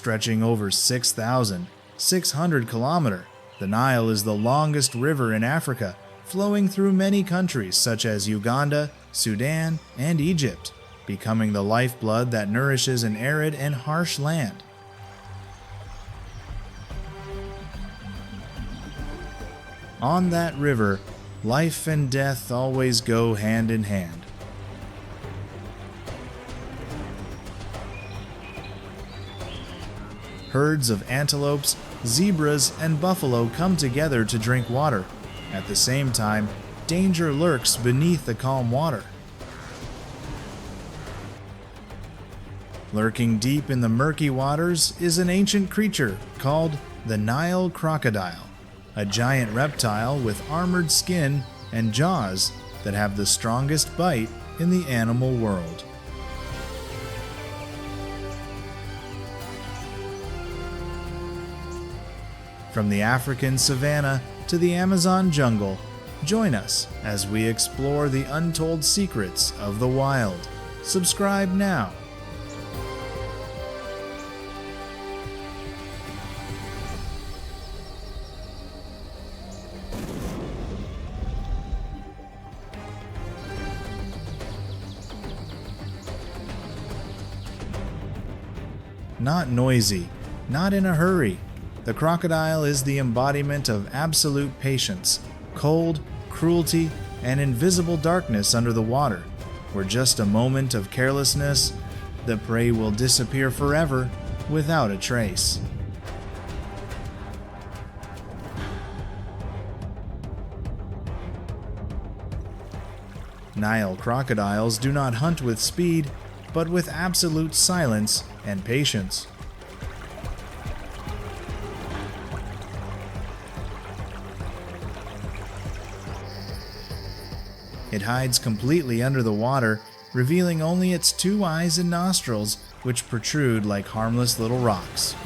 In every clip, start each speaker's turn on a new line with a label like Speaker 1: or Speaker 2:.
Speaker 1: Stretching over 6,600 kilometers, the Nile is the longest river in Africa, flowing through many countries such as Uganda, Sudan, and Egypt, becoming the lifeblood that nourishes an arid and harsh land. On that river, life and death always go hand in hand. Herds of antelopes, zebras, and buffalo come together to drink water. At the same time, danger lurks beneath the calm water. Lurking deep in the murky waters is an ancient creature called the Nile crocodile, a giant reptile with armored skin and jaws that have the strongest bite in the animal world. From the African savanna to the Amazon jungle, join us as we explore the untold secrets of the wild. Subscribe now. Not noisy, not in a hurry, the crocodile is the embodiment of absolute patience, cold, cruelty, and invisible darkness under the water, where just a moment of carelessness, the prey will disappear forever without a trace. Nile crocodiles do not hunt with speed, but with absolute silence and patience. It hides completely under the water, revealing only its 2 eyes and nostrils, which protrude like harmless little rocks.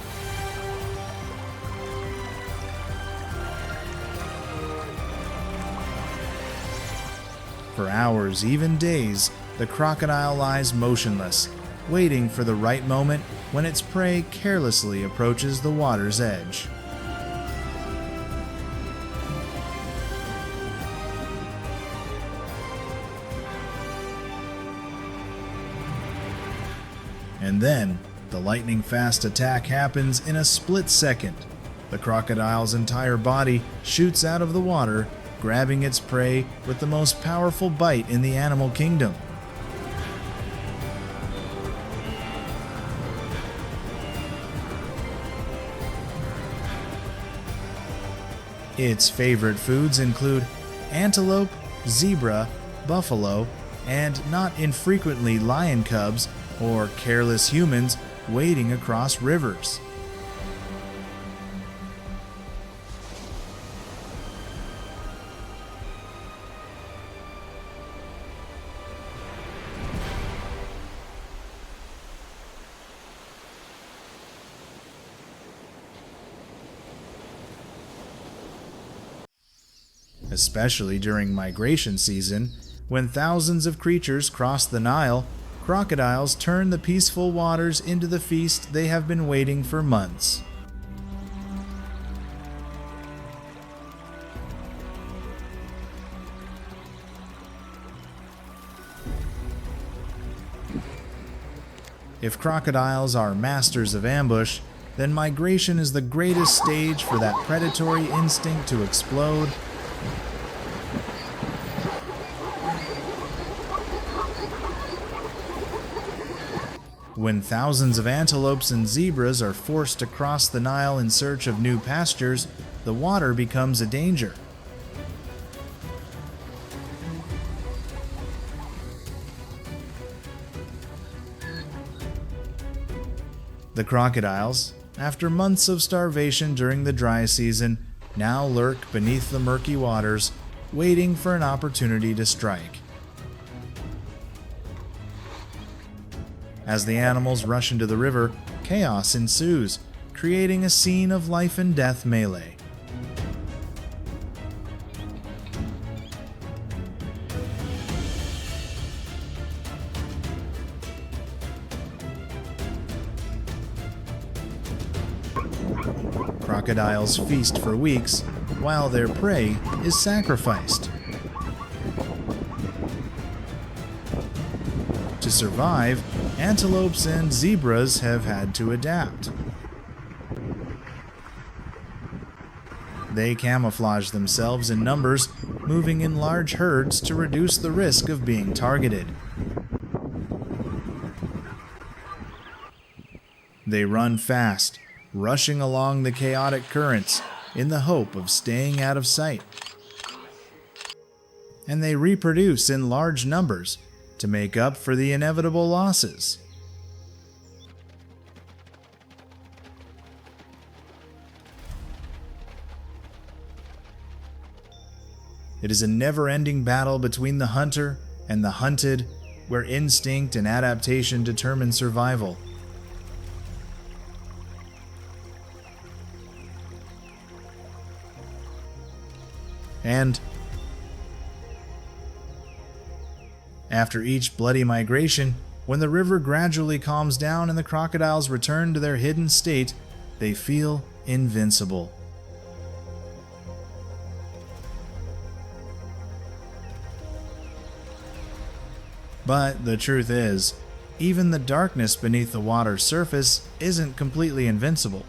Speaker 1: For hours, even days, the crocodile lies motionless, waiting for the right moment when its prey carelessly approaches the water's edge. And then, the lightning-fast attack happens in a split second. The crocodile's entire body shoots out of the water, grabbing its prey with the most powerful bite in the animal kingdom. Its favorite foods include antelope, zebra, buffalo, and not infrequently lion cubs or careless humans wading across rivers. Especially during migration season, when thousands of creatures cross the Nile, crocodiles turn the peaceful waters into the feast they have been waiting for months. If crocodiles are masters of ambush, then migration is the greatest stage for that predatory instinct to explode. When thousands of antelopes and zebras are forced to cross the Nile in search of new pastures, the water becomes a danger. The crocodiles, after months of starvation during the dry season, now lurk beneath the murky waters, waiting for an opportunity to strike. As the animals rush into the river, chaos ensues, creating a scene of life and death melee. Crocodiles feast for weeks, while their prey is sacrificed. To survive, antelopes and zebras have had to adapt. They camouflage themselves in numbers, moving in large herds to reduce the risk of being targeted. They run fast, rushing along the chaotic currents in the hope of staying out of sight. And they reproduce in large numbers to make up for the inevitable losses. It is a never-ending battle between the hunter and the hunted, where instinct and adaptation determine survival. And after each bloody migration, when the river gradually calms down and the crocodiles return to their hidden state, they feel invincible. But the truth is, even the darkness beneath the water's surface isn't completely invincible.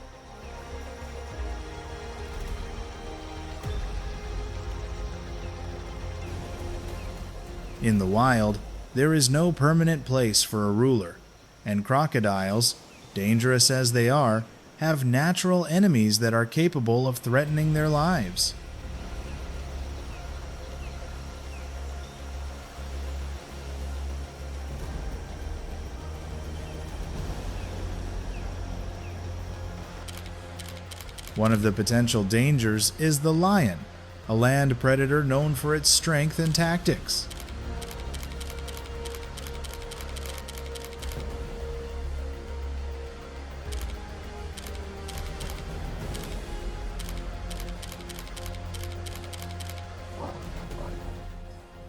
Speaker 1: In the wild, there is no permanent place for a ruler, and crocodiles, dangerous as they are, have natural enemies that are capable of threatening their lives. One of the potential dangers is the lion, a land predator known for its strength and tactics.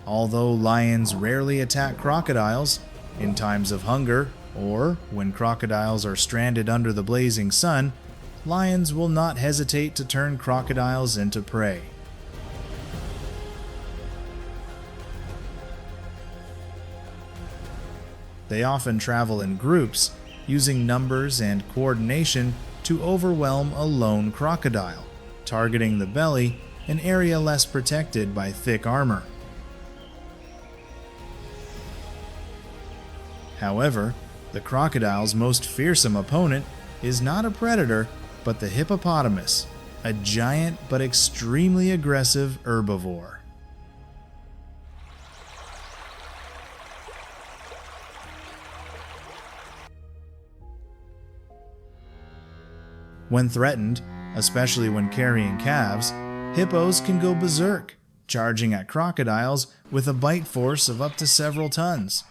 Speaker 1: Although lions rarely attack crocodiles, in times of hunger or when crocodiles are stranded under the blazing sun, lions will not hesitate to turn crocodiles into prey. They often travel in groups, using numbers and coordination to overwhelm a lone crocodile, targeting the belly, an area less protected by thick armor. However, the crocodile's most fearsome opponent is not a predator, but the hippopotamus, a giant but extremely aggressive herbivore. When threatened, especially when carrying calves, hippos can go berserk, charging at crocodiles with a bite force of up to several tons.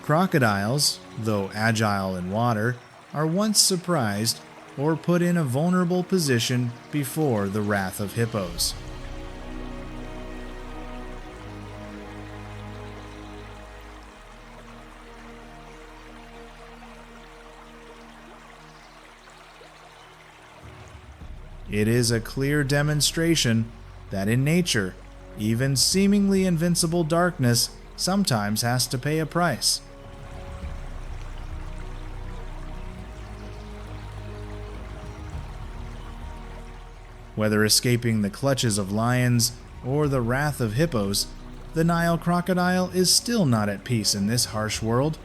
Speaker 1: Crocodiles, though agile in water, are once surprised or put in a vulnerable position before the wrath of hippos. It is a clear demonstration that in nature, even seemingly invincible darkness sometimes has to pay a price. Whether escaping the clutches of lions or the wrath of hippos, the Nile crocodile is still not at peace in this harsh world.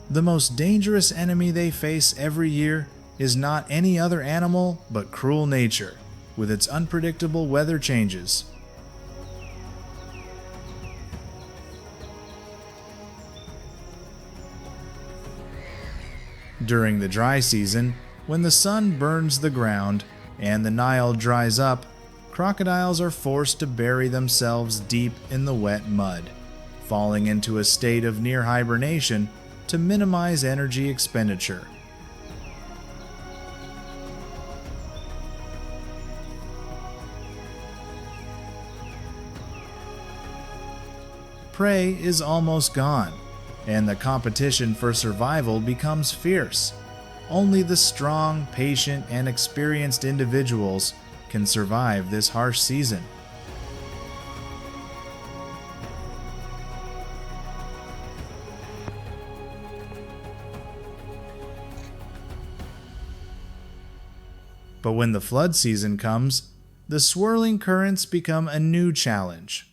Speaker 1: The most dangerous enemy they face every year is not any other animal but cruel nature, with its unpredictable weather changes. During the dry season, when the sun burns the ground and the Nile dries up, crocodiles are forced to bury themselves deep in the wet mud, falling into a state of near hibernation to minimize energy expenditure. Prey is almost gone, and the competition for survival becomes fierce. Only the strong, patient, and experienced individuals can survive this harsh season. But when the flood season comes, the swirling currents become a new challenge.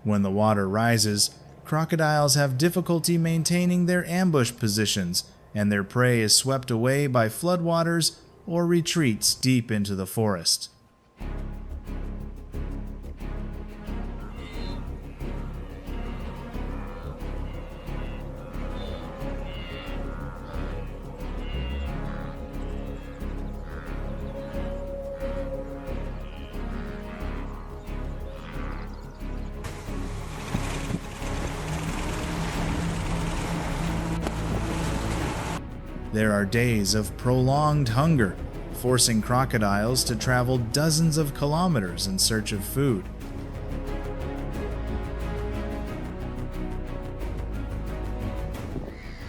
Speaker 1: When the water rises, crocodiles have difficulty maintaining their ambush positions, and their prey is swept away by floodwaters or retreats deep into the forest. There are days of prolonged hunger, forcing crocodiles to travel dozens of kilometers in search of food.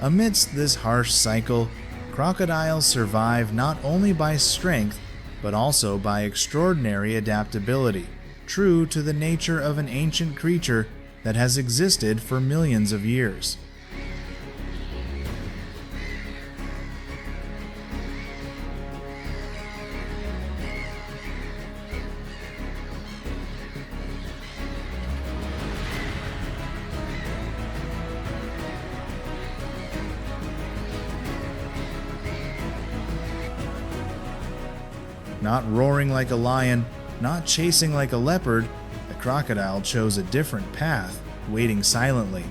Speaker 1: Amidst this harsh cycle, crocodiles survive not only by strength, but also by extraordinary adaptability, true to the nature of an ancient creature that has existed for millions of years. Not roaring like a lion, not chasing like a leopard, the crocodile chose a different path, waiting silently.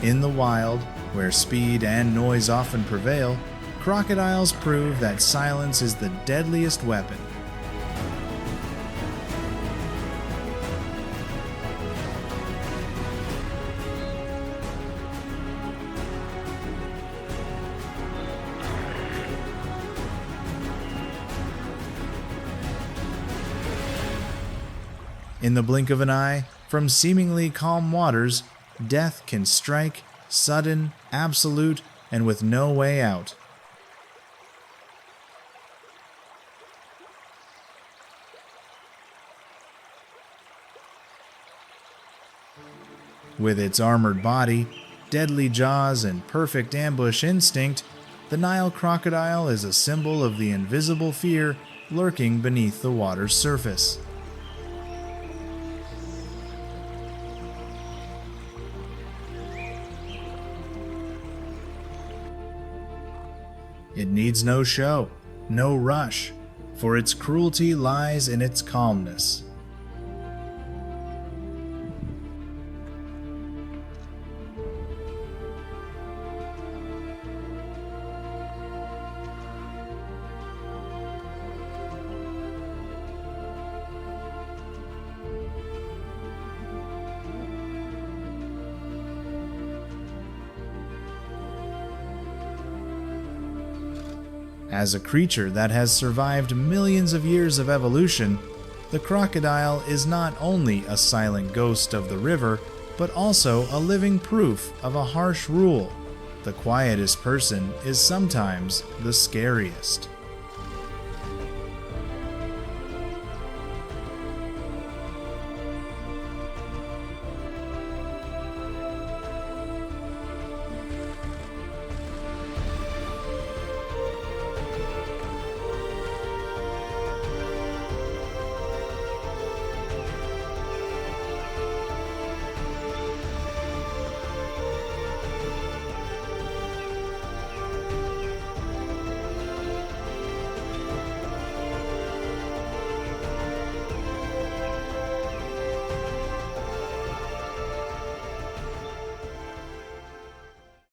Speaker 1: In the wild, where speed and noise often prevail, crocodiles prove that silence is the deadliest weapon. In the blink of an eye, from seemingly calm waters, death can strike, sudden, absolute, and with no way out. With its armored body, deadly jaws, and perfect ambush instinct, the Nile crocodile is a symbol of the invisible fear lurking beneath the water's surface. It needs no show, no rush, for its cruelty lies in its calmness. As a creature that has survived millions of years of evolution, the crocodile is not only a silent ghost of the river, but also a living proof of a harsh rule. The quietest person is sometimes the scariest.